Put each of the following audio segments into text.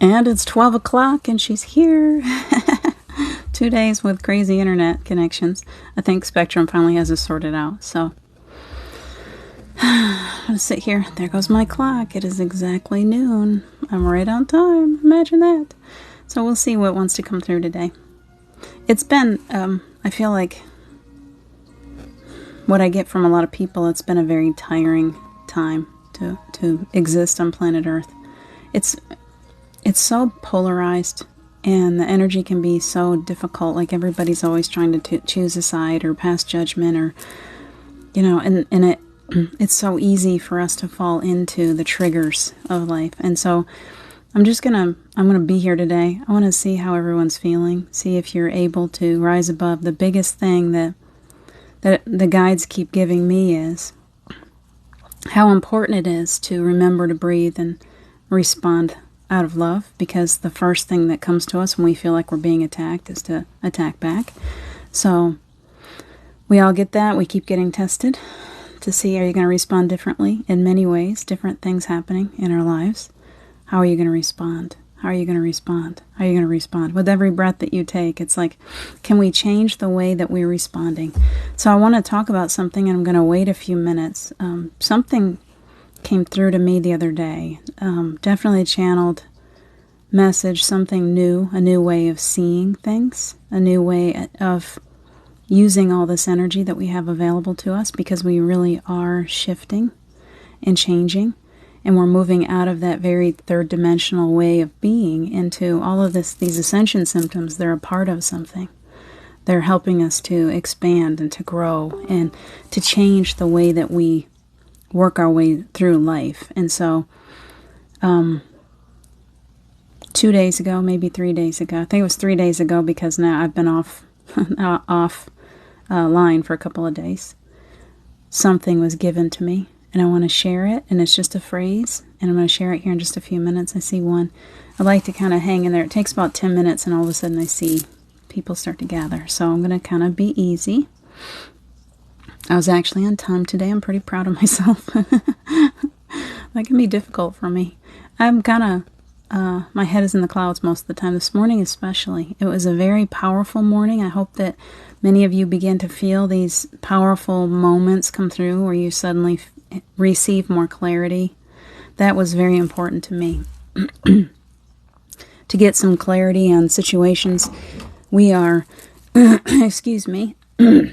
And it's 12 o'clock and she's here. 2 days with crazy internet connections. I think Spectrum finally has this sorted out. So I'm going to sit here. There goes my clock. It is exactly noon. I'm right on time. Imagine that. So we'll see what wants to come through today. It's been, I feel like what I get from a lot of people, it's been a very tiring time to exist on planet Earth. It's so polarized, and the energy can be so difficult. Like everybody's always trying to choose a side or pass judgment, or and it's so easy for us to fall into the triggers of life. And so I'm gonna be here today. I want to see how everyone's feeling. See if you're able to rise above. The biggest thing that the guides keep giving me is how important it is to remember to breathe and respond out of love, because the first thing that comes to us when we feel like we're being attacked is to attack back. So we all get that. We keep getting tested to see, are you going to respond differently? In many ways, different things happening in our lives. How are you going to respond? How are you going to respond? How are you going to respond? With every breath that you take, it's like, can we change the way that we're responding? So I want to talk about something, and I'm going to wait a few minutes. Something came through to me the other day. Definitely a channeled message, something new, a new way of seeing things, a new way of using all this energy that we have available to us, because we really are shifting and changing. And we're moving out of that very third-dimensional way of being into all of these ascension symptoms. They're a part of something. They're helping us to expand and to grow and to change the way that we work our way through life. And so 2 days ago, maybe 3 days ago, I think it was 3 days ago, because now I've been off line for a couple of days, something was given to me. And I want to share it, and it's just a phrase, and I'm going to share it here in just a few minutes. I see one. I like to kind of hang in there. It takes about 10 minutes, and all of a sudden I see people start to gather. So I'm going to kind of be easy. I was actually on time today. I'm pretty proud of myself. That can be difficult for me. I'm kind of, my head is in the clouds most of the time. This morning especially. It was a very powerful morning. I hope that many of you begin to feel these powerful moments come through where you suddenly receive more clarity. That was very important to me. To get some clarity on situations. We are, excuse me, we're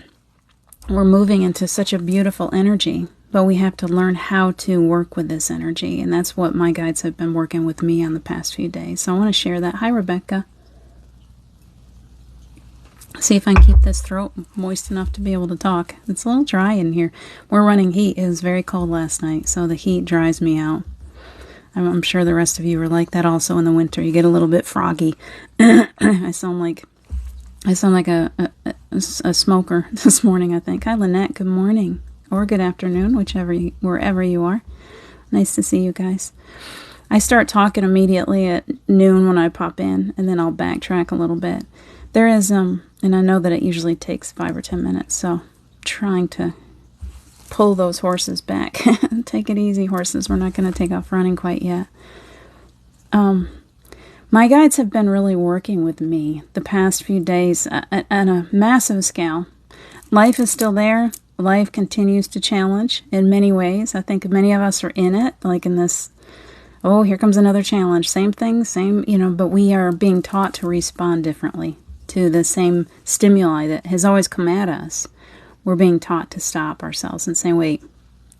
moving into such a beautiful energy, but we have to learn how to work with this energy. And that's what my guides have been working with me on the past few days. So I want to share that. Hi, Rebecca. See if I can keep this throat moist enough to be able to talk. It's a little dry in here. We're running heat. It was very cold last night, so the heat dries me out. I'm sure the rest of you are like that also in the winter. You get a little bit froggy. I sound like a smoker this morning, I think. Hi, Lynette. Good morning. Or good afternoon, wherever you are. Nice to see you guys. I start talking immediately at noon when I pop in, and then I'll backtrack a little bit. There is, and I know that it usually takes 5 or 10 minutes, so trying to pull those horses back. Take it easy, horses. We're not going to take off running quite yet. My guides have been really working with me the past few days at a massive scale. Life is still there. Life continues to challenge in many ways. I think many of us are in it, like in this, oh, here comes another challenge. Same thing, but we are being taught to respond differently to the same stimuli that has always come at us. We're being taught to stop ourselves and say, wait,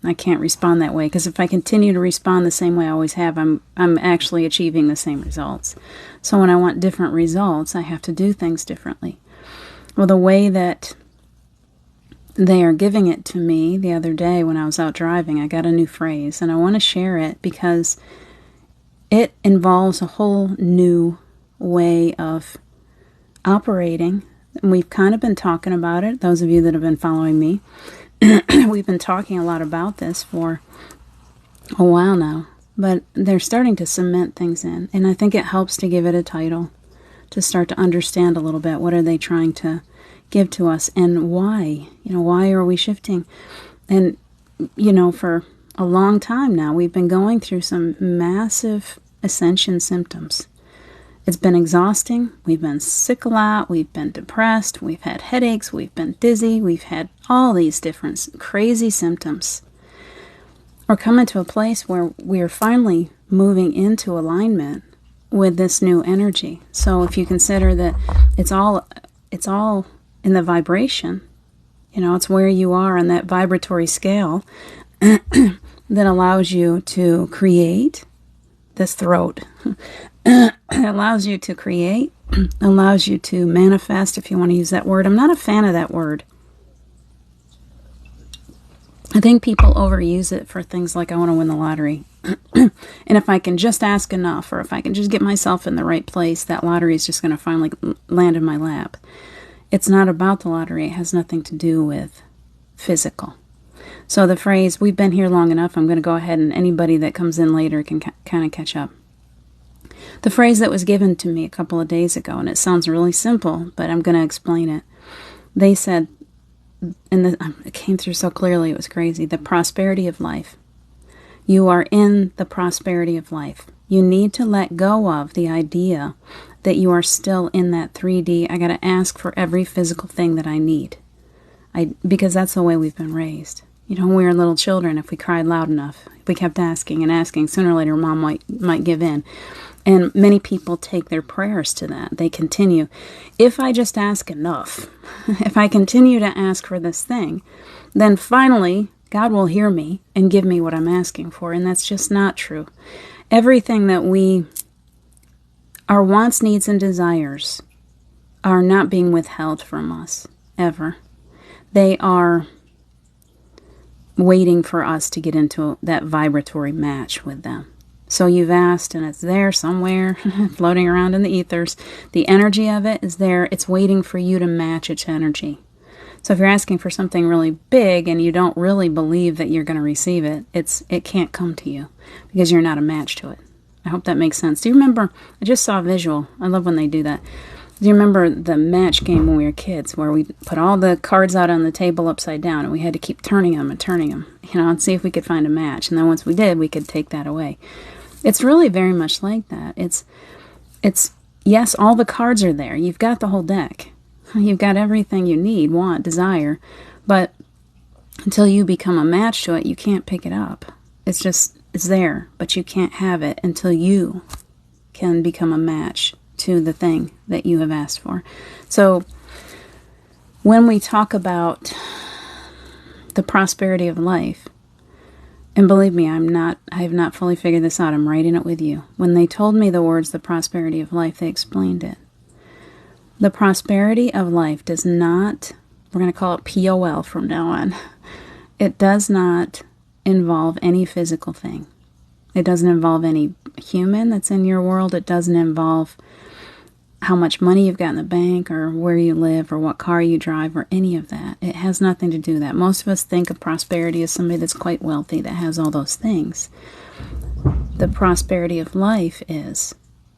I can't respond that way, because if I continue to respond the same way I always have, I'm actually achieving the same results. So when I want different results, I have to do things differently. Well, the way that they are giving it to me the other day when I was out driving, I got a new phrase, and I want to share it because it involves a whole new way of operating. We've kind of been talking about it, those of you that have been following me. We've been talking a lot about this for a while now, but they're starting to cement things in, and I think it helps to give it a title, to start to understand a little bit what are they trying to give to us and why. Why are we shifting? And, for a long time now, we've been going through some massive ascension symptoms. It's been exhausting. We've been sick a lot. We've been depressed. We've had headaches. We've been dizzy. We've had all these different crazy symptoms. We're coming to a place where we're finally moving into alignment with this new energy. So if you consider that it's all in the vibration, it's where you are on that vibratory scale that allows you to create this throat. It allows you to create, allows you to manifest, if you want to use that word. I'm not a fan of that word. I think people overuse it for things like, I want to win the lottery. And if I can just ask enough, or if I can just get myself in the right place, that lottery is just going to finally land in my lap. It's not about the lottery. It has nothing to do with physical. So the phrase, we've been here long enough, I'm going to go ahead and anybody that comes in later can kind of catch up. The phrase that was given to me a couple of days ago, and it sounds really simple, but I'm going to explain it. They said, and it came through so clearly, it was crazy, the prosperity of life. You are in the prosperity of life. You need to let go of the idea that you are still in that 3D, I got to ask for every physical thing that I need. Because that's the way we've been raised. When we were little children, if we cried loud enough, if we kept asking and asking, sooner or later mom might give in. And many people take their prayers to that. They continue. If I just ask enough, if I continue to ask for this thing, then finally God will hear me and give me what I'm asking for. And that's just not true. Everything that our wants, needs, and desires are not being withheld from us, ever. They are waiting for us to get into that vibratory match with them. So you've asked, and it's there somewhere, floating around in the ethers. The energy of it is there. It's waiting for you to match its energy. So if you're asking for something really big and you don't really believe that you're going to receive it, it can't come to you because you're not a match to it. I hope that makes sense. Do you remember, I just saw a visual. I love when they do that. Do you remember the match game when we were kids where we put all the cards out on the table upside down and we had to keep turning them and see if we could find a match. And then once we did, we could take that away. It's really very much like that. It's yes, all the cards are there. You've got the whole deck. You've got everything you need, want, desire. But until you become a match to it, you can't pick it up. It's there, but you can't have it until you can become a match to the thing that you have asked for. So when we talk about the prosperity of life, and believe me, I have not fully figured this out. I'm writing it with you. When they told me the words, the prosperity of life, they explained it. The prosperity of life does not, we're going to call it POL from now on. It does not involve any physical thing. It doesn't involve any human that's in your world. It doesn't involve how much money you've got in the bank or where you live or what car you drive or any of that. It has nothing to do with that. Most of us think of prosperity as somebody that's quite wealthy that has all those things. The prosperity of life is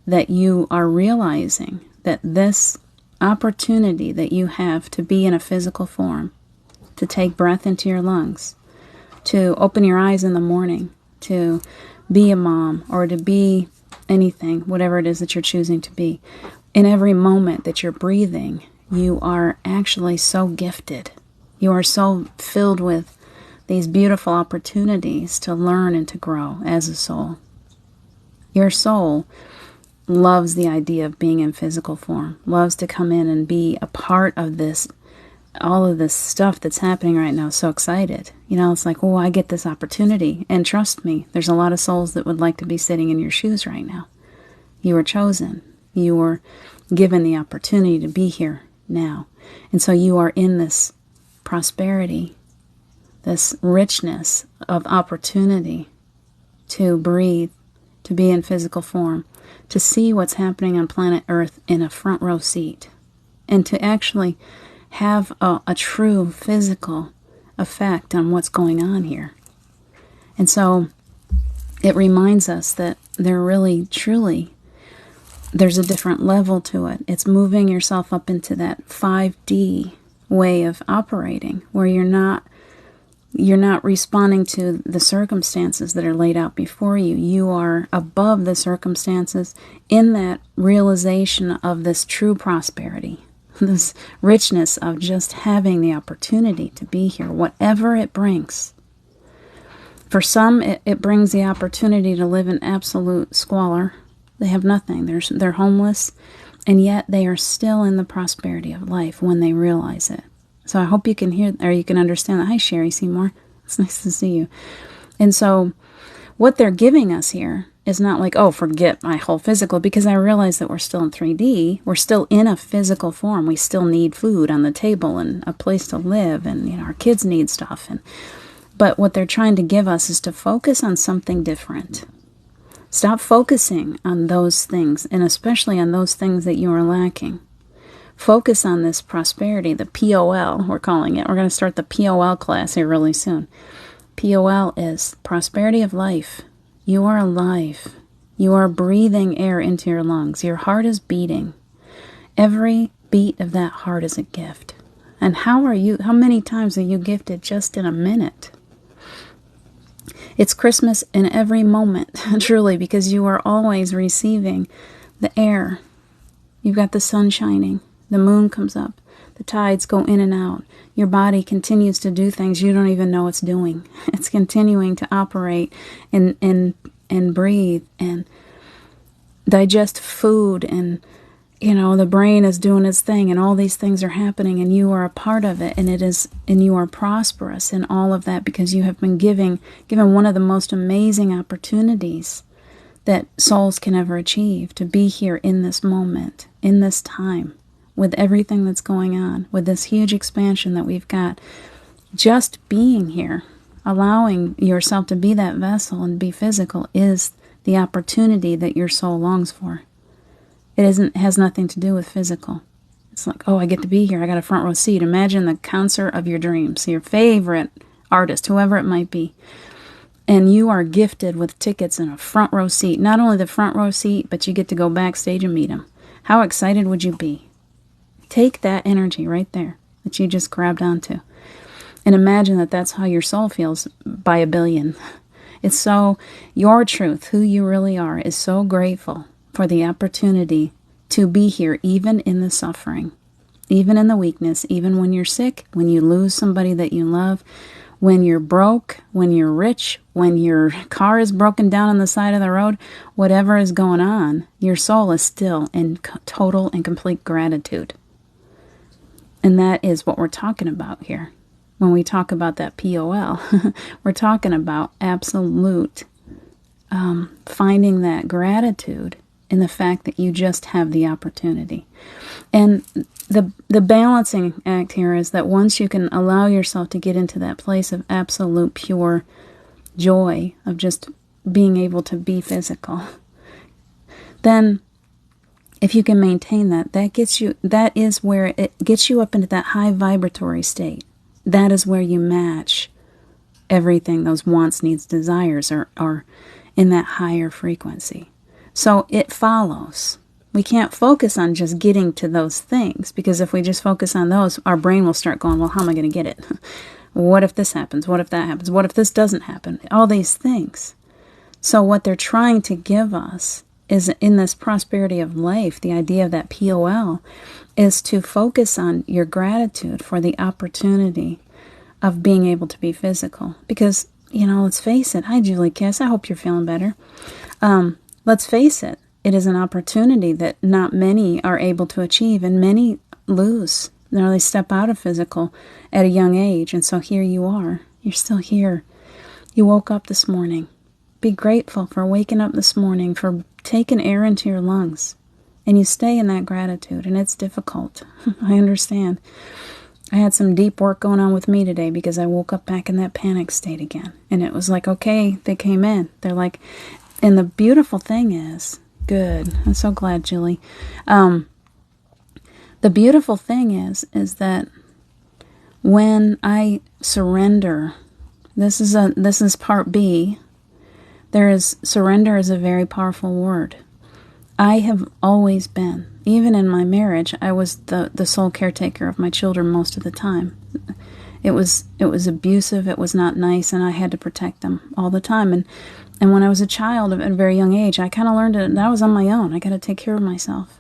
that you are realizing that this opportunity that you have to be in a physical form, to take breath into your lungs, to open your eyes in the morning, to be a mom or to be anything, whatever it is that you're choosing to be. In every moment that you're breathing, you are actually so gifted. You are so filled with these beautiful opportunities to learn and to grow as a soul. Your soul loves the idea of being in physical form, loves to come in and be a part of this, all of this stuff that's happening right now. So excited. It's like, oh, I get this opportunity. And trust me, there's a lot of souls that would like to be sitting in your shoes right now. You were chosen. You were given the opportunity to be here now. And so you are in this prosperity, this richness of opportunity to breathe, to be in physical form, to see what's happening on planet Earth in a front row seat, and to actually have a true physical effect on what's going on here. And so it reminds us that there really, truly, there's a different level to it. It's moving yourself up into that 5D way of operating, where you're not You're not responding to the circumstances that are laid out before you. You are above the circumstances in that realization of this true prosperity, this richness of just having the opportunity to be here, whatever it brings. For some, it brings the opportunity to live in absolute squalor. They have nothing. They're homeless, and yet they are still in the prosperity of life when they realize it. So I hope you can hear, or you can understand that. Hi, Sherry Seymour. It's nice to see you. And so what they're giving us here is not like, oh, forget my whole physical, because I realize that we're still in 3D. We're still in a physical form. We still need food on the table and a place to live, and our kids need stuff. But what they're trying to give us is to focus on something different. Stop focusing on those things, and especially on those things that you are lacking. Focus on this prosperity, the POL, we're calling it. We're going to start the POL class here really soon. POL is prosperity of life. You are alive. You are breathing air into your lungs. Your heart is beating. Every beat of that heart is a gift. And how many times are you gifted just in a minute? It's Christmas in every moment, truly, because you are always receiving the air. You've got the sun shining. The moon comes up. The tides go in and out. Your body continues to do things you don't even know it's doing. It's continuing to operate and breathe and digest food, and the brain is doing its thing, and all these things are happening, and you are a part of it, and you are prosperous in all of that because you have been given one of the most amazing opportunities that souls can ever achieve, to be here in this moment, in this time, with everything that's going on, with this huge expansion that we've got. Just being here, allowing yourself to be that vessel and be physical, is the opportunity that your soul longs for. It has nothing to do with physical. It's like, oh, I get to be here. I got a front row seat. Imagine the concert of your dreams, your favorite artist, whoever it might be. And you are gifted with tickets and a front row seat. Not only the front row seat, but you get to go backstage and meet them. How excited would you be? Take that energy right there that you just grabbed onto, and imagine that that's how your soul feels by a billion. It's so, your truth, who you really are, is so grateful for the opportunity to be here, even in the suffering, even in the weakness, even when you're sick, when you lose somebody that you love, when you're broke, when you're rich, when your car is broken down on the side of the road, whatever is going on, your soul is still in total and complete gratitude. And that is what we're talking about here. When we talk about that POL, we're talking about absolute finding that gratitude in the fact that you just have the opportunity. And the balancing act here is that once you can allow yourself to get into that place of absolute pure joy, of just being able to be physical, then if you can maintain that, that is where it gets you up into that high vibratory state. That is where you match everything, those wants, needs, desires are in that higher frequency. So it follows. We can't focus on just getting to those things, because if we just focus on those, our brain will start going, well, how am I going to get it? What if this happens? What if that happens? What if this doesn't happen? All these things. So what they're trying to give us is, in this prosperity of life, the idea of that POL is to focus on your gratitude for the opportunity of being able to be physical. Because, let's face it. Hi, Julie Kiss. I hope you're feeling better. Let's face it. It is an opportunity that not many are able to achieve, and many lose. They step out of physical at a young age, and so here you are. You're still here. You woke up this morning. Be grateful for waking up this morning, for taking air into your lungs. And you stay in that gratitude, and it's difficult. I understand. I had some deep work going on with me today because I woke up back in that panic state again. And it was like, okay, they came in. They're like, and the beautiful thing is, good. I'm so glad, Julie. The beautiful thing is that when I surrender, this is part B. Surrender is a very powerful word. I have always been, even in my marriage, I was the sole caretaker of my children most of the time. It was abusive. It was not nice, and I had to protect them all the time. And when I was a child at a very young age, I kind of learned that I was on my own. I got to take care of myself.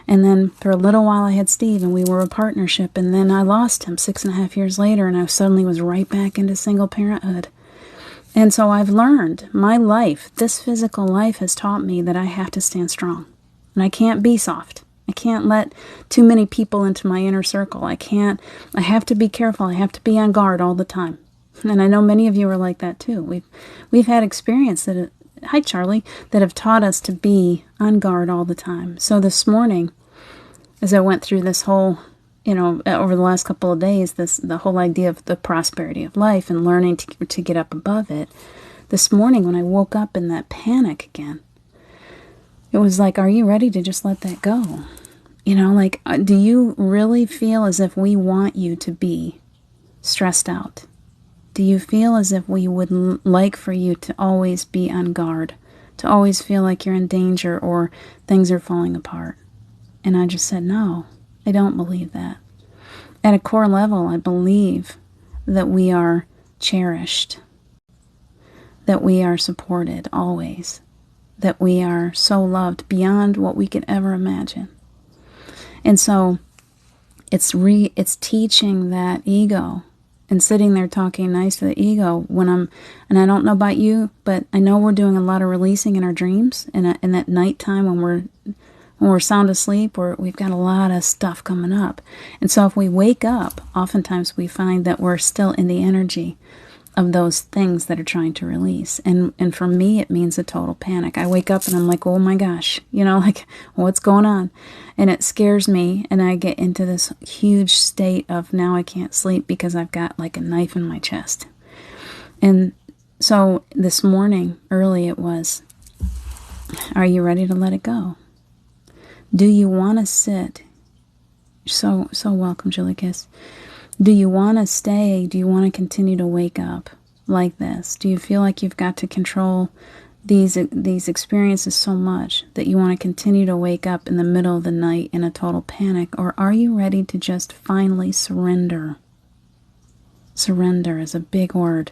And then for a little while I had Steve, and we were a partnership, and then I lost him 6.5 years later, and I suddenly was right back into single parenthood. And so I've learned, my life, this physical life has taught me that I have to stand strong. And I can't be soft. I can't let too many people into my inner circle. I have to be careful. I have to be on guard all the time. And I know many of you are like that too. We've had experience that, hi Charlie, that have taught us to be on guard all the time. So this morning, as I went through this whole, over the last couple of days, the whole idea of the prosperity of life and learning to get up above it, this morning when I woke up in that panic again, it was like, are you ready to just let that go? Do you really feel as if we want you to be stressed out? Do you feel as if we would like for you to always be on guard, to always feel like you're in danger or things are falling apart? And I just said, no, I don't believe that. At a core level, I believe that we are cherished, that we are supported always, that we are so loved beyond what we could ever imagine. And so it's teaching that ego and sitting there talking nice to the ego and I don't know about you, but I know we're doing a lot of releasing in our dreams, in that nighttime when we're sound asleep, we've got a lot of stuff coming up. And so if we wake up, oftentimes we find that we're still in the energy of those things that are trying to release. And for me, it means a total panic. I wake up and I'm like, oh my gosh, what's going on? And it scares me, and I get into this huge state of now I can't sleep because I've got like a knife in my chest. And so this morning, early it was, are you ready to let it go? Do you want to sit? So welcome, Julie Kiss. Do you want to stay? Do you want to continue to wake up like this? Do you feel like you've got to control these experiences so much that you want to continue to wake up in the middle of the night in a total panic? Or are you ready to just finally surrender? Surrender is a big word.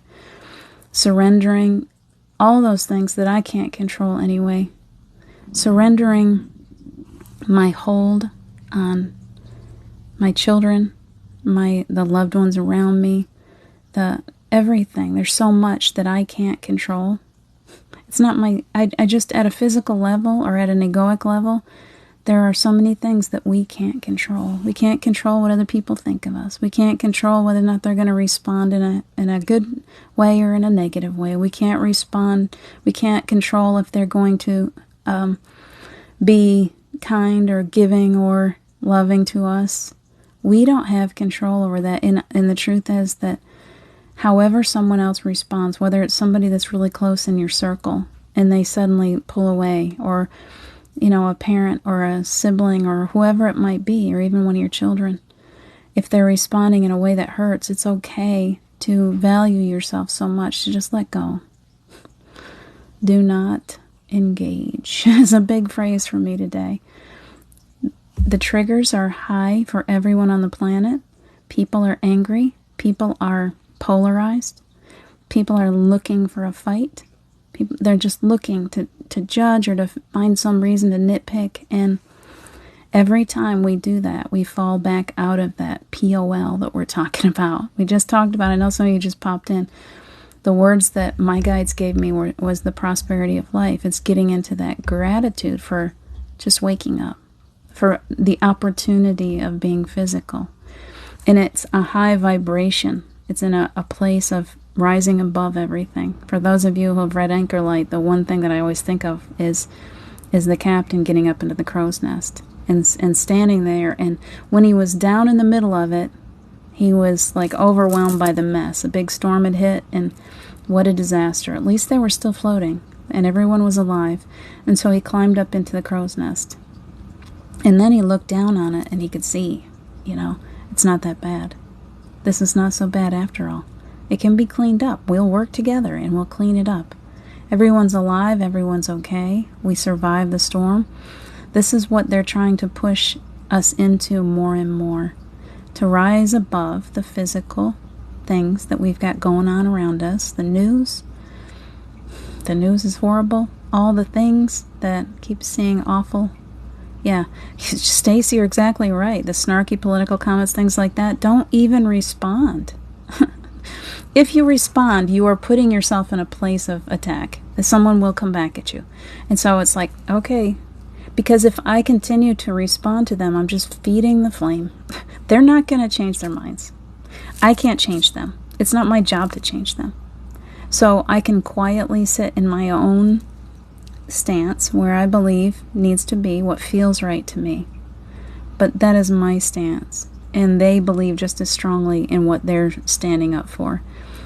Surrendering all those things that I can't control anyway. Surrendering my hold on my children, the loved ones around me, everything. There's so much that I can't control. It's not I just, at a physical level or at an egoic level, there are so many things that we can't control. We can't control what other people think of us. We can't control whether or not they're going to respond in a good way or in a negative way. We can't control if they're going to be kind or giving or loving to us. We don't have control over that. And the truth is that however someone else responds, whether it's somebody that's really close in your circle and they suddenly pull away, or a parent or a sibling or whoever it might be, or even one of your children, if they're responding in a way that hurts, it's okay to value yourself so much to just let go. Do not engage is a big phrase for me today. The triggers are high for everyone on the planet. People are angry. People are polarized. People are looking for a fight. They're just looking to judge or to find some reason to nitpick. And every time we do that, we fall back out of that POL that we're talking about. We just talked about, I know some of you just popped in. The words that my guides gave me was the prosperity of life. It's getting into that gratitude for just waking up, for the opportunity of being physical. And it's a high vibration. It's in a place of rising above everything. For those of you who have read Anchor Light, the one thing that I always think of is the captain getting up into the crow's nest and standing there. And when he was down in the middle of it, he was like overwhelmed by the mess. A big storm had hit, and what a disaster. At least they were still floating, and everyone was alive. And so he climbed up into the crow's nest. And then he looked down on it, and he could see, it's not that bad. This is not so bad after all. It can be cleaned up. We'll work together, and we'll clean it up. Everyone's alive. Everyone's okay. We survived the storm. This is what they're trying to push us into more and more. To rise above the physical things that we've got going on around us. The news is horrible. All the things that keep seeing awful. Yeah, Stacy, you're exactly right. The snarky political comments, things like that, don't even respond. If you respond, you are putting yourself in a place of attack. Someone will come back at you. And so it's like, okay, because if I continue to respond to them, I'm just feeding the flame. They're not going to change their minds. I can't change them. It's not my job to change them. So I can quietly sit in my own stance where I believe needs to be what feels right to me. But that is my stance. And they believe just as strongly in what they're standing up for.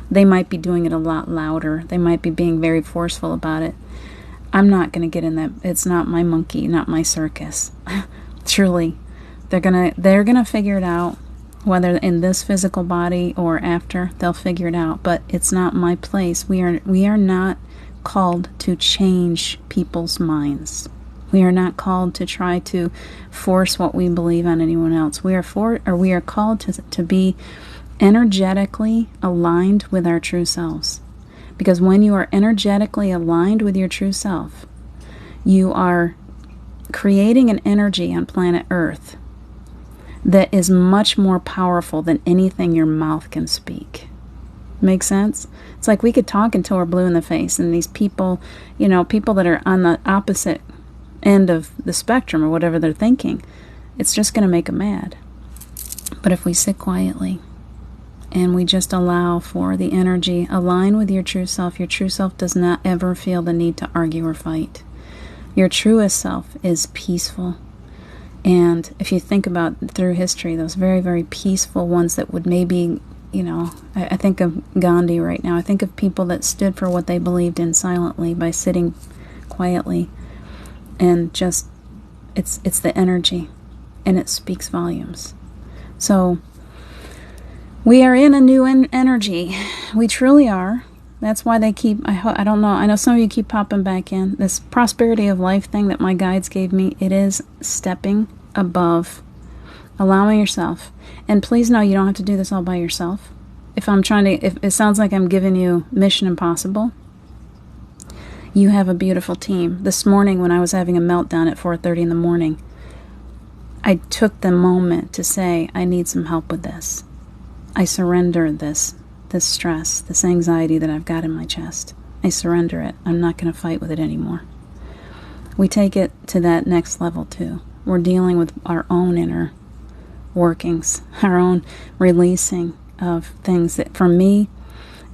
They might be doing it a lot louder. They might be being very forceful about it. I'm not going to get in that. It's not my monkey, not my circus. Truly. They're gonna figure it out, whether in this physical body or after, they'll figure it out. But it's not my place. We are not called to change people's minds. We are not called to try to force what we believe on anyone else. We are called to be energetically aligned with our true selves. Because when you are energetically aligned with your true self, you are creating an energy on planet Earth that is much more powerful than anything your mouth can speak. Make sense? It's like we could talk until we're blue in the face, and these people, people that are on the opposite end of the spectrum or whatever they're thinking, it's just going to make them mad. But if we sit quietly and we just allow for the energy, align with your true self does not ever feel the need to argue or fight. Your truest self is peaceful. And if you think about through history, those very, very peaceful ones that would maybe, I think of Gandhi right now. I think of people that stood for what they believed in silently by sitting quietly. And just, it's the energy. And it speaks volumes. So, we are in a new energy. We truly are. That's why they keep, I don't know, I know some of you keep popping back in. This prosperity of life thing that my guides gave me, it is stepping above, allowing yourself. And please know you don't have to do this all by yourself. If it sounds like I'm giving you Mission Impossible, you have a beautiful team. This morning when I was having a meltdown at 4:30 in the morning, I took the moment to say, I need some help with this. I surrender this stress, this anxiety that I've got in my chest. I surrender it. I'm not going to fight with it anymore. We take it to that next level too. We're dealing with our own inner workings, our own releasing of things that, for me,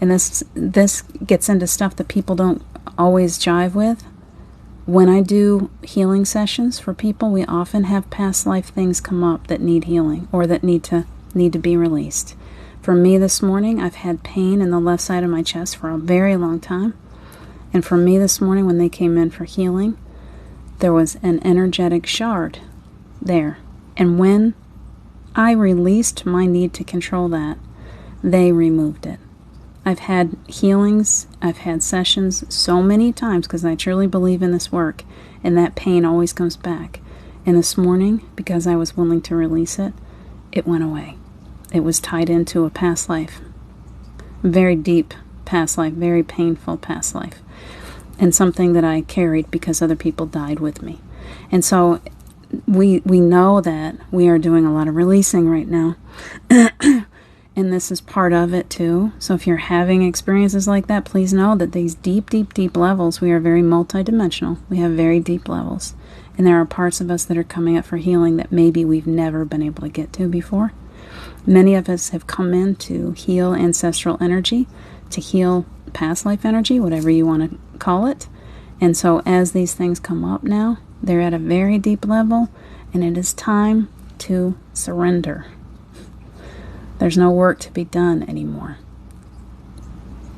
and this gets into stuff that people don't always jive with. When I do healing sessions for people, we often have past life things come up that need healing or that need to be released. For me this morning, I've had pain in the left side of my chest for a very long time. And for me this morning, when they came in for healing, there was an energetic shard there. And when I released my need to control that, they removed it. I've had healings, I've had sessions so many times because I truly believe in this work, and that pain always comes back. And this morning, because I was willing to release it, it went away. It was tied into a past life. Very deep past life, very painful past life. And something that I carried because other people died with me. And so we know that we are doing a lot of releasing right now. And this is part of it too. So if you're having experiences like that, please know that these deep, deep, deep levels, we are very multidimensional. We have very deep levels. And there are parts of us that are coming up for healing that maybe we've never been able to get to before. Many of us have come in to heal ancestral energy, to heal past life energy, whatever you want to call it. And so as these things come up now, they're at a very deep level, and it is time to surrender. There's no work to be done anymore.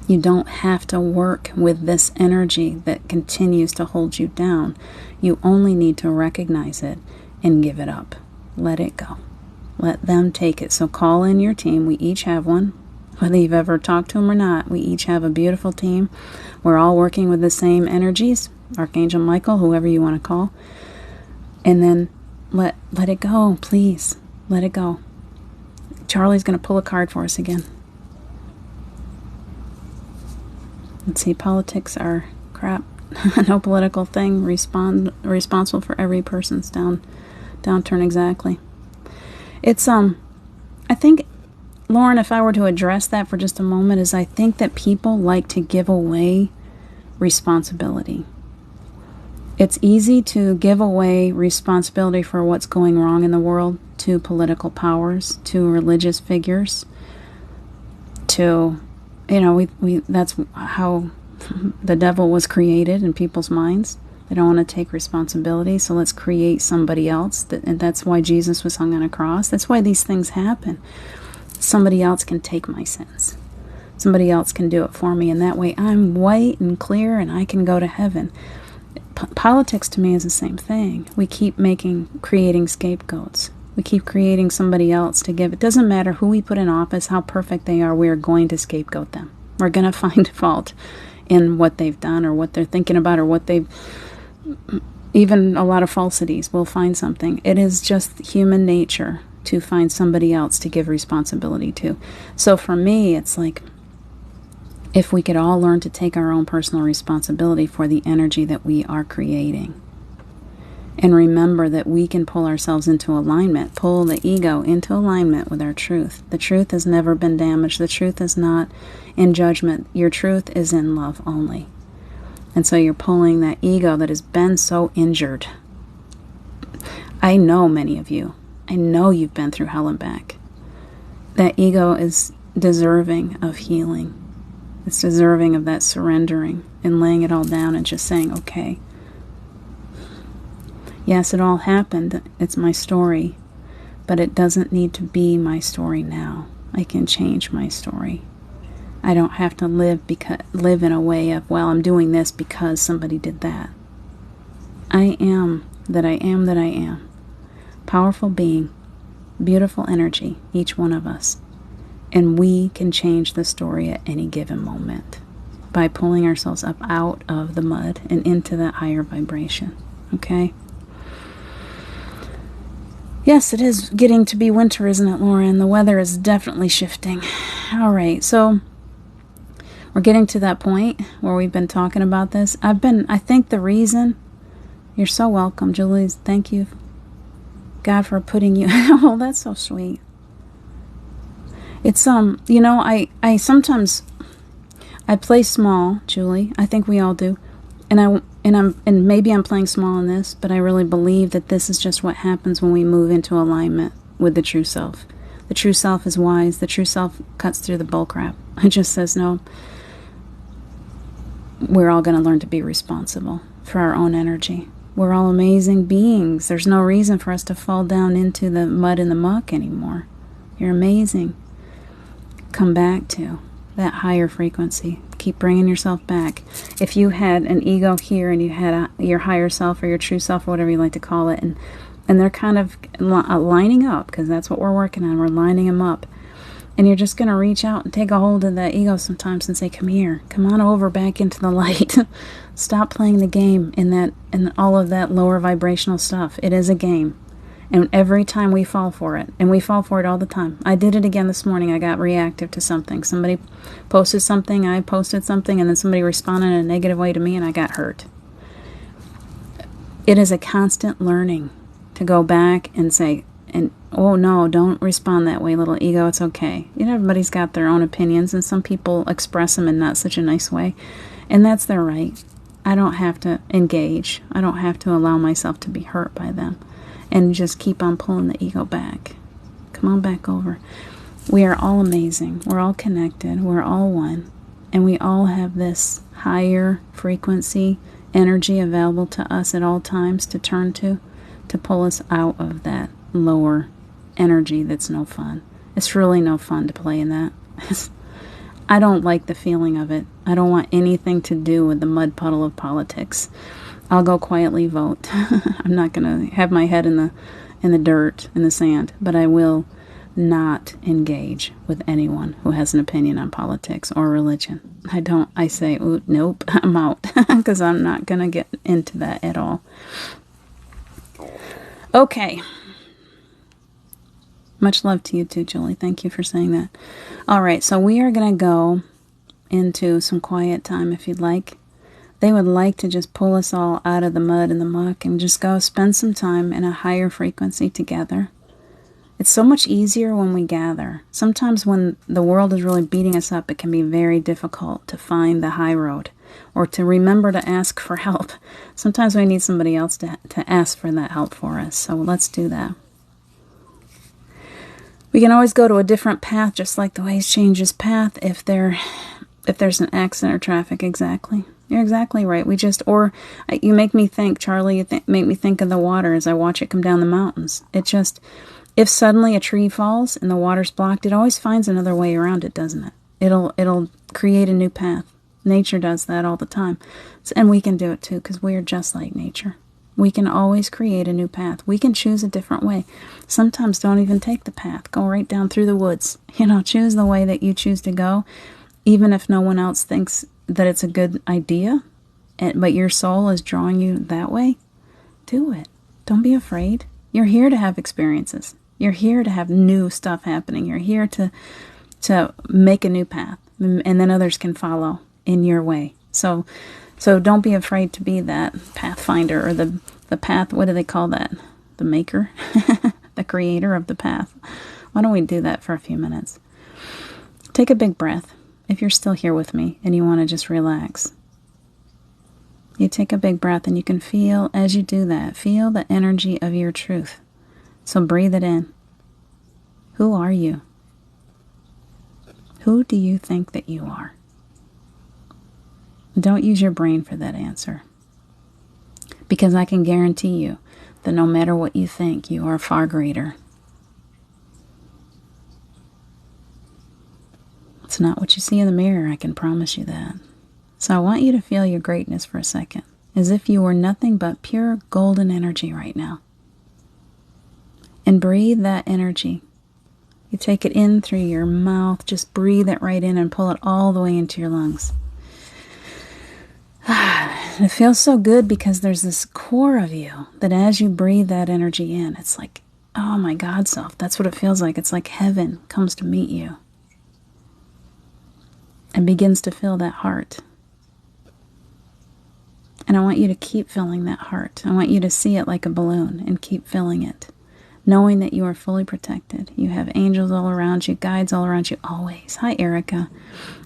You don't have to work with this energy that continues to hold you down. You only need to recognize it and give it up. Let it go. Let them take it. So call in your team. We each have one. Whether you've ever talked to them or not, we each have a beautiful team. We're all working with the same energies. Archangel Michael, whoever you want to call. And then let it go, please. Let it go. Charlie's going to pull a card for us again. let's see, politics are crap. No political thing responsible for every person's downturn. Exactly. It's I think, Lauren, if I were to address that for just a moment, is I think that people like to give away responsibility. It's easy to give away responsibility for what's going wrong in the world to political powers, to religious figures, to, we that's how the devil was created in people's minds. They don't want to take responsibility, so let's create somebody else. And that's why Jesus was hung on a cross. That's why these things happen. Somebody else can take my sins. Somebody else can do it for me, and that way I'm white and clear and I can go to heaven. Politics to me is the same thing. We keep creating scapegoats. We keep creating somebody else to give. It doesn't matter who we put in office, how perfect they are, we're going to scapegoat them. We're going to find fault in what they've done or what they're thinking about or what they've, even a lot of falsities, we'll find something. It is just human nature to find somebody else to give responsibility to. So for me, it's like, if we could all learn to take our own personal responsibility for the energy that we are creating. And remember that we can pull ourselves into alignment, pull the ego into alignment with our truth. The truth has never been damaged. The truth is not in judgment. Your truth is in love only. And so you're pulling that ego that has been so injured. I know many of you. I know you've been through hell and back. That ego is deserving of healing. It's deserving of that surrendering and laying it all down and just saying, okay, yes, it all happened. It's my story, but it doesn't need to be my story now. I can change my story. I don't have to live in a way of, well, I'm doing this because somebody did that. I am that I am that I am. Powerful being, beautiful energy, each one of us. And we can change the story at any given moment by pulling ourselves up out of the mud and into that higher vibration. Okay? Yes, it is getting to be winter, isn't it, Lauren? The weather is definitely shifting. All right, so we're getting to that point where we've been talking about this. I think the reason, you're so welcome, Julie. Thank you, God, for putting you. Oh, that's so sweet. It's I sometimes I play small, Julie. I think we all do. And maybe I'm playing small in this, but I really believe that this is just what happens when we move into alignment with the true self. The true self is wise. The true self cuts through the bullcrap. It just says, no, we're all going to learn to be responsible for our own energy. We're all amazing beings. There's no reason for us to fall down into the mud and the muck anymore. You're amazing. Come back to that higher frequency. Keep bringing yourself back. If you had an ego here and you had your higher self or your true self or whatever you like to call it, and they're kind of lining up, because that's what we're working on. We're lining them up. And you're just going to reach out and take a hold of that ego sometimes and say, come here. Come on over back into the light. Stop playing the game in all of that lower vibrational stuff. It is a game. And every time we fall for it, and we fall for it all the time. I did it again this morning. I got reactive to something. Somebody posted something, I posted something, and then somebody responded in a negative way to me, and I got hurt. It is a constant learning to go back and say, oh no, don't respond that way, little ego, it's okay. Everybody's got their own opinions, and some people express them in not such a nice way, and that's their right. I don't have to engage. I don't have to allow myself to be hurt by them. And just keep on pulling the ego back. Come on back over. We are all amazing. We're all connected. We're all one. And we all have this higher frequency energy available to us at all times to turn to pull us out of that lower energy that's no fun. It's really no fun to play in that. I don't like the feeling of it. I don't want anything to do with the mud puddle of politics. I'll go quietly vote. I'm not going to have my head in the dirt, in the sand, but I will not engage with anyone who has an opinion on politics or religion. I say, ooh, nope, I'm out, because I'm not going to get into that at all. Okay. Much love to you too, Julie. Thank you for saying that. All right, so we are going to go into some quiet time if you'd like. They would like to just pull us all out of the mud and the muck and just go spend some time in a higher frequency together. It's so much easier when we gather. Sometimes when the world is really beating us up, it can be very difficult to find the high road or to remember to ask for help. Sometimes we need somebody else to ask for that help for us. So let's do that. We can always go to a different path, just like the waves change his path if there's an accident or traffic. Exactly. You're exactly right. You make me think, Charlie, make me think of the water as I watch it come down the mountains. If suddenly a tree falls and the water's blocked, it always finds another way around it, doesn't it? It'll create a new path. Nature does that all the time. And we can do it too, because we are just like nature. We can always create a new path. We can choose a different way. Sometimes don't even take the path. Go right down through the woods. Choose the way that you choose to go, even if no one else thinks that it's a good idea, but your soul is drawing you that way. Do it. Don't be afraid. You're here to have experiences. You're here to have new stuff happening. You're here to make a new path, and then others can follow in your way. So don't be afraid to be that pathfinder or the path. What do they call that? The maker, the creator of the path. Why don't we do that for a few minutes? Take a big breath. If you're still here with me and you want to just relax, you take a big breath and you can feel, as you do that, feel the energy of your truth. So breathe it in. Who are you? Who do you think that you are? Don't use your brain for that answer. Because I can guarantee you that no matter what you think, you are far greater. It's not what you see in the mirror, I can promise you that. So I want you to feel your greatness for a second, as if you were nothing but pure golden energy right now. And breathe that energy. You take it in through your mouth, just breathe it right in and pull it all the way into your lungs. It feels so good because there's this core of you that as you breathe that energy in, it's like, oh my God self, that's what it feels like. It's like heaven comes to meet you and begins to fill that heart. And I want you to keep filling that heart. I want you to see it like a balloon and keep filling it, knowing that you are fully protected. You have angels all around you, guides all around you, always. Hi, Erica.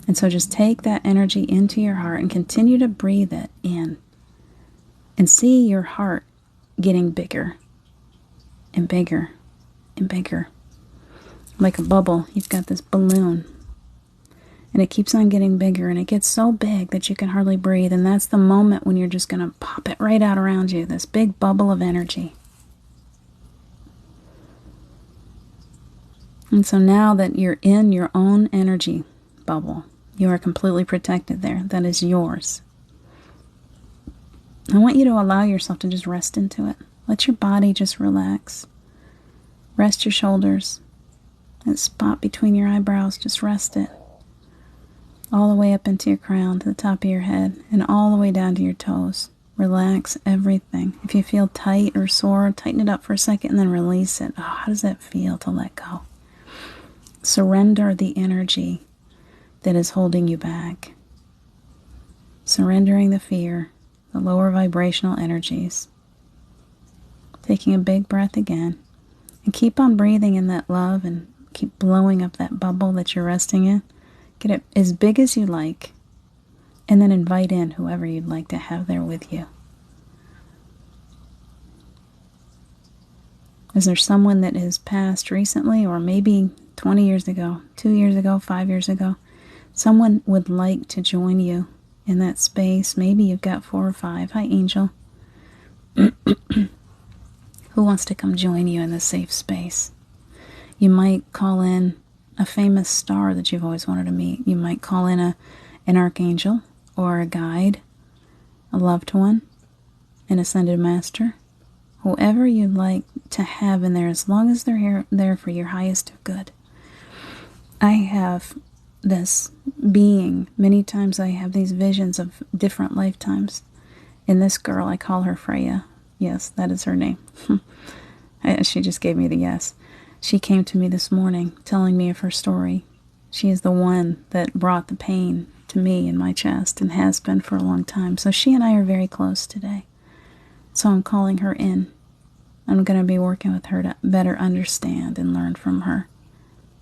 And so just take that energy into your heart and continue to breathe it in. And see your heart getting bigger and bigger and bigger. Like a bubble, you've got this balloon. And it keeps on getting bigger, and it gets so big that you can hardly breathe. And that's the moment when you're just going to pop it right out around you, this big bubble of energy. And so now that you're in your own energy bubble, you are completely protected there. That is yours. I want you to allow yourself to just rest into it. Let your body just relax. Rest your shoulders. That spot between your eyebrows, just rest it. All the way up into your crown, to the top of your head, and all the way down to your toes. Relax everything. If you feel tight or sore, tighten it up for a second and then release it. Oh, how does that feel to let go? Surrender the energy that is holding you back. Surrendering the fear, the lower vibrational energies. Taking a big breath again. And keep on breathing in that love and keep blowing up that bubble that you're resting in. Get it as big as you like, and then invite in whoever you'd like to have there with you. Is there someone that has passed recently, or maybe 20 years ago, 2 years ago, 5 years ago? Someone would like to join you in that space. Maybe you've got 4 or 5. Hi, Angel. Who wants to come join you in this safe space? You might call in a famous star that you've always wanted to meet. You might call in an archangel or a guide, a loved one, an ascended master, whoever you'd like to have in there, as long as they're there for your highest of good. I have this being, many times I have these visions of different lifetimes. And this girl, I call her Freya. Yes, that is her name. She just gave me the yes. She came to me this morning telling me of her story. She is the one that brought the pain to me in my chest and has been for a long time. So she and I are very close today. So I'm calling her in. I'm going to be working with her to better understand and learn from her.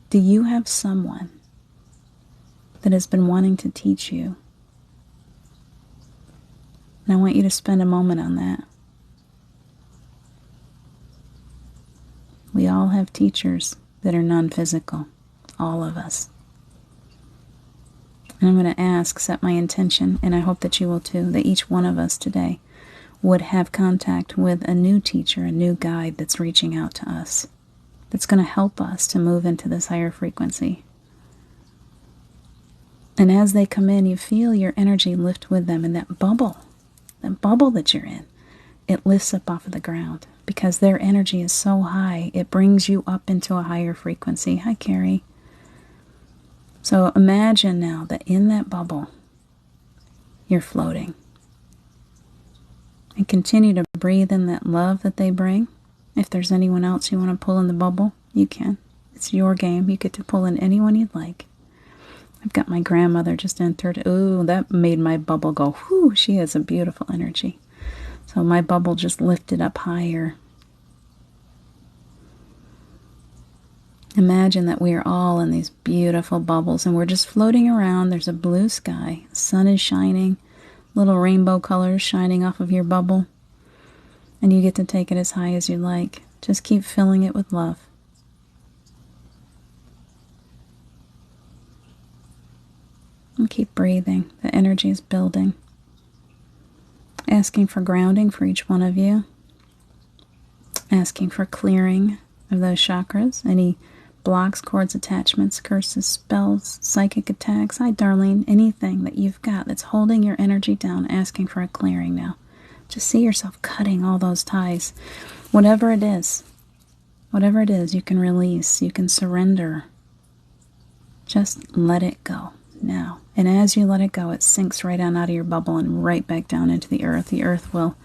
Do you have someone that has been wanting to teach you? And I want you to spend a moment on that. We all have teachers that are non-physical. All of us. And I'm going to ask, set my intention, and I hope that you will too, that each one of us today would have contact with a new teacher, a new guide that's reaching out to us, that's going to help us to move into this higher frequency. And as they come in, you feel your energy lift with them, and that bubble that you're in, it lifts up off of the ground because their energy is so high, it brings you up into a higher frequency. Hi, Carrie. So imagine now that in that bubble, you're floating. And continue to breathe in that love that they bring. If there's anyone else you want to pull in the bubble, you can. It's your game. You get to pull in anyone you'd like. I've got my grandmother just entered. Ooh, that made my bubble go, whoo, she has a beautiful energy. So my bubble just lifted up higher. Imagine that we are all in these beautiful bubbles and we're just floating around. There's a blue sky. The sun is shining. Little rainbow colors shining off of your bubble. And you get to take it as high as you like. Just keep filling it with love. And keep breathing. The energy is building. Asking for grounding for each one of you. Asking for clearing of those chakras. Any blocks, cords, attachments, curses, spells, psychic attacks. Hi, Darlene. Anything that you've got that's holding your energy down, asking for a clearing now. Just see yourself cutting all those ties. Whatever it is, you can release, you can surrender. Just let it go now. And as you let it go, it sinks right on out of your bubble and right back down into the earth. The earth will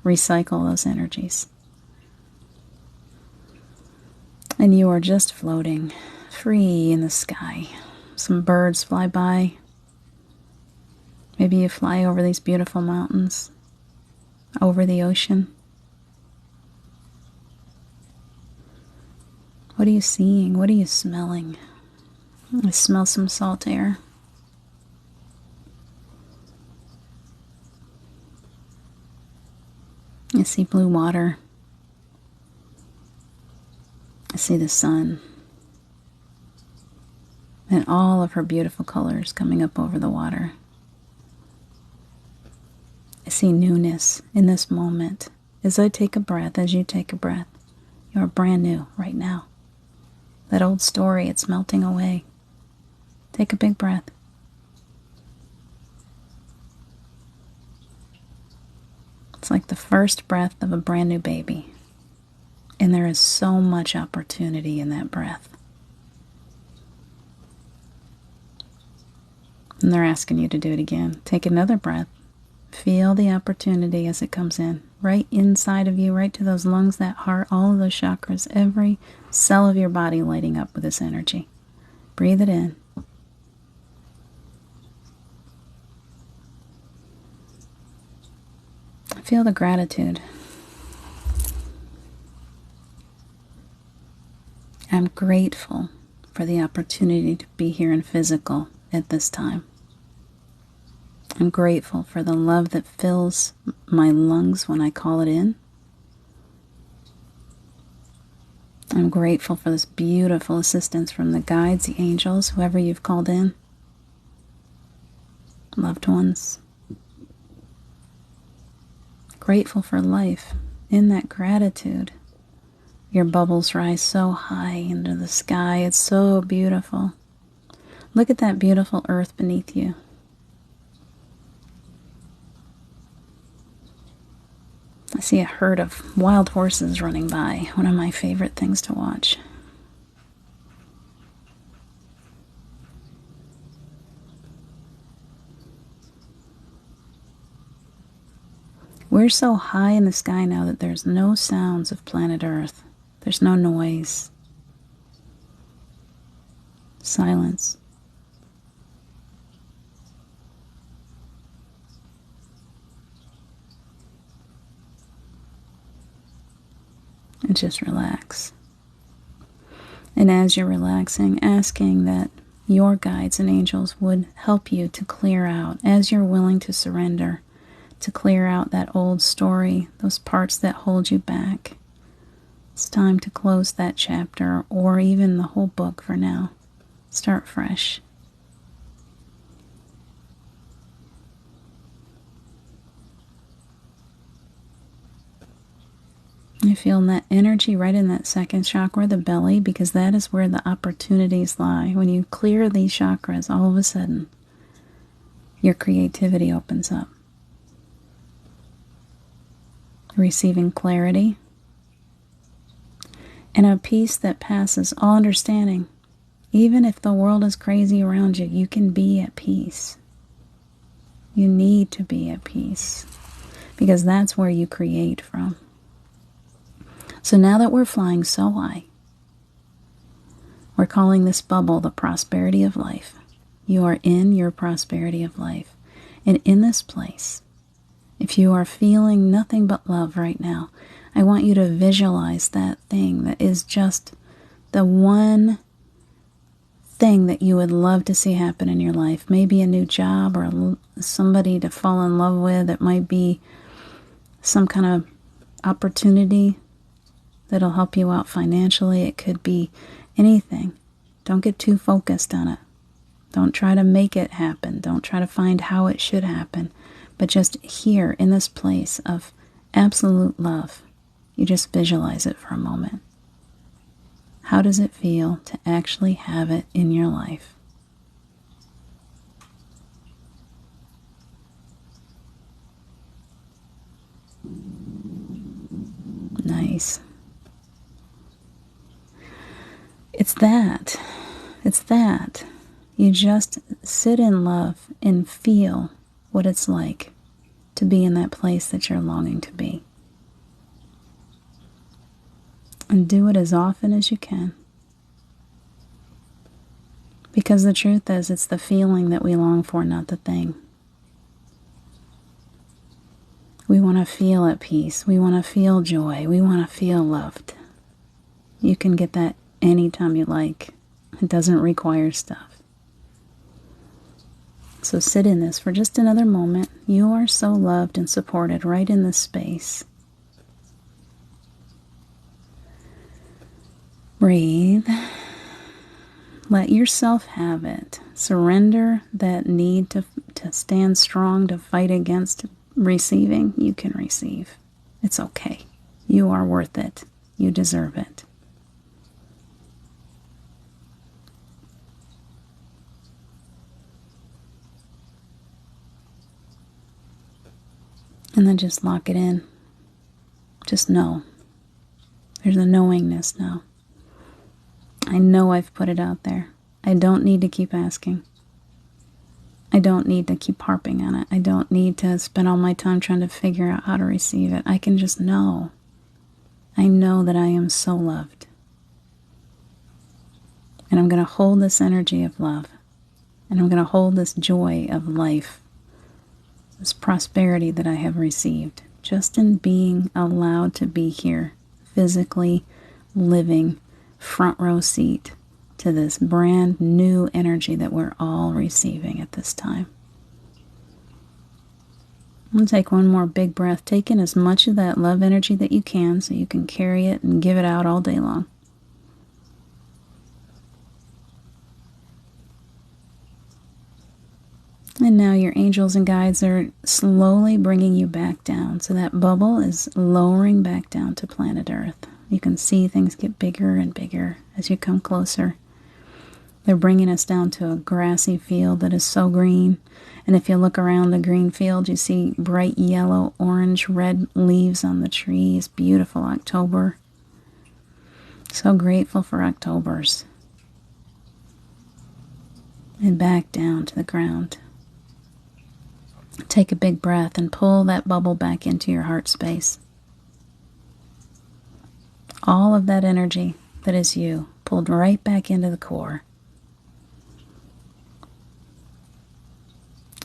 recycle those energies. And you are just floating, free in the sky. Some birds fly by. Maybe you fly over these beautiful mountains, over the ocean. What are you seeing? What are you smelling? I smell some salt air. I see blue water. I see the sun and all of her beautiful colors coming up over the water. I see newness in this moment. As I take a breath, as you take a breath, you're brand new right now. That old story, it's melting away. Take a big breath. It's like the first breath of a brand new baby. And there is so much opportunity in that breath. And they're asking you to do it again. Take another breath. Feel the opportunity as it comes in. Right inside of you, right to those lungs, that heart, all of those chakras, every cell of your body lighting up with this energy. Breathe it in. Feel the gratitude. I'm grateful for the opportunity to be here in physical at this time. I'm grateful for the love that fills my lungs when I call it in. I'm grateful for this beautiful assistance from the guides, the angels, whoever you've called in, loved ones. Grateful for life. In that gratitude, your bubbles rise so high into the sky. It's so beautiful. Look at that beautiful earth beneath you. I see a herd of wild horses running by. One of my favorite things to watch. We're so high in the sky now that there's no sounds of planet Earth. There's no noise. Silence. and just relax. And as you're relaxing, asking that your guides and angels would help you to clear out, as you're willing to surrender, to clear out that old story, those parts that hold you back. It's time to close that chapter, or even the whole book for now. Start fresh. You feel that energy right in that second chakra, the belly, because that is where the opportunities lie. When you clear these chakras, all of a sudden, your creativity opens up. Receiving clarity and a peace that passes all understanding. Even if the world is crazy around you, you can be at peace. You need to be at peace because that's where you create from. So now that we're flying so high, we're calling this bubble the prosperity of life. You are in your prosperity of life. And in this place, if you are feeling nothing but love right now, I want you to visualize that thing that is just the one thing that you would love to see happen in your life. Maybe a new job or somebody to fall in love with. It might be some kind of opportunity that'll help you out financially. It could be anything. Don't get too focused on it. Don't try to make it happen. Don't try to find how it should happen. But just here in this place of absolute love, you just visualize it for a moment. How does it feel to actually have it in your life? Nice. It's that. It's that. You just sit in love and feel what it's like to be in that place that you're longing to be. And do it as often as you can. Because the truth is, it's the feeling that we long for, not the thing. We want to feel at peace. We want to feel joy. We want to feel loved. You can get that anytime you like. It doesn't require stuff. So sit in this for just another moment. You are so loved and supported right in this space. Breathe. Let yourself have it. Surrender that need to stand strong, to fight against receiving. You can receive. It's okay. You are worth it. You deserve it. And then just lock it in. Just know. There's a knowingness now. I know I've put it out there. I don't need to keep asking. I don't need to keep harping on it. I don't need to spend all my time trying to figure out how to receive it. I can just know. I know that I am so loved. And I'm going to hold this energy of love. And I'm going to hold this joy of life. This prosperity that I have received. Just in being allowed to be here. Physically living front row seat to this brand new energy that we're all receiving at this time. I'm going to take one more big breath. Take in as much of that love energy that you can so you can carry it and give it out all day long. And now your angels and guides are slowly bringing you back down. So that bubble is lowering back down to planet Earth. You can see things get bigger and bigger as you come closer. They're bringing us down to a grassy field that is so green. And if you look around the green field, you see bright yellow, orange, red leaves on the trees. Beautiful October. So grateful for Octobers. And back down to the ground. Take a big breath and pull that bubble back into your heart space. All of that energy that is you pulled right back into the core.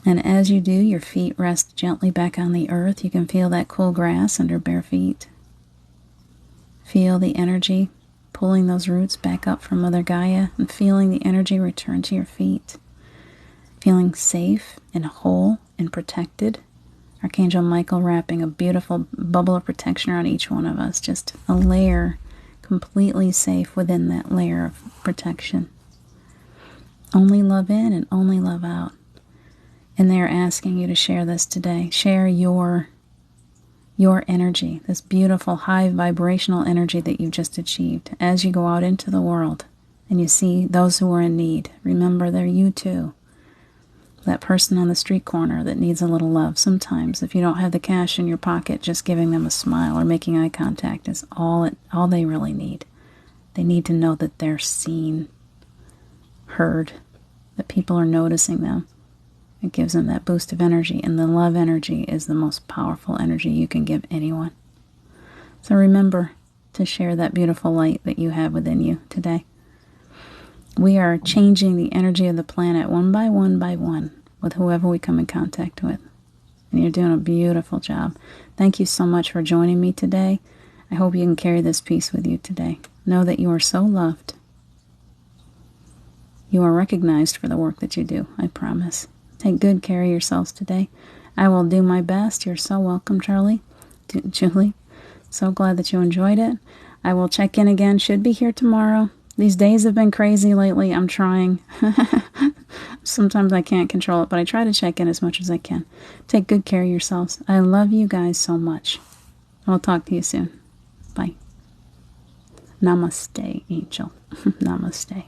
And as you do, your feet rest gently back on the earth. You can feel that cool grass under bare feet. Feel the energy pulling those roots back up from Mother Gaia and feeling the energy return to your feet. Feeling safe and whole and protected. Archangel Michael wrapping a beautiful bubble of protection around each one of us. Just a layer, completely safe within that layer of protection. Only love in and only love out. And they're asking you to share this today. Share your energy, this beautiful high vibrational energy that you've just achieved as you go out into the world and you see those who are in need. Remember, they're you too. That person on the street corner that needs a little love. Sometimes, if you don't have the cash in your pocket, just giving them a smile or making eye contact is all they really need. They need to know that they're seen, heard, that people are noticing them. It gives them that boost of energy, and the love energy is the most powerful energy you can give anyone. So remember to share that beautiful light that you have within you today. We are changing the energy of the planet one by one with whoever we come in contact with. And you're doing a beautiful job. Thank you so much for joining me today. I hope you can carry this peace with you today. Know that you are so loved. You are recognized for the work that you do, I promise. Take good care of yourselves today. I will do my best. You're so welcome, Julie. So glad that you enjoyed it. I will check in again. Should be here tomorrow. These days have been crazy lately. I'm trying. Sometimes I can't control it, but I try to check in as much as I can. Take good care of yourselves. I love you guys so much. I'll talk to you soon. Bye. Namaste, Angel. Namaste.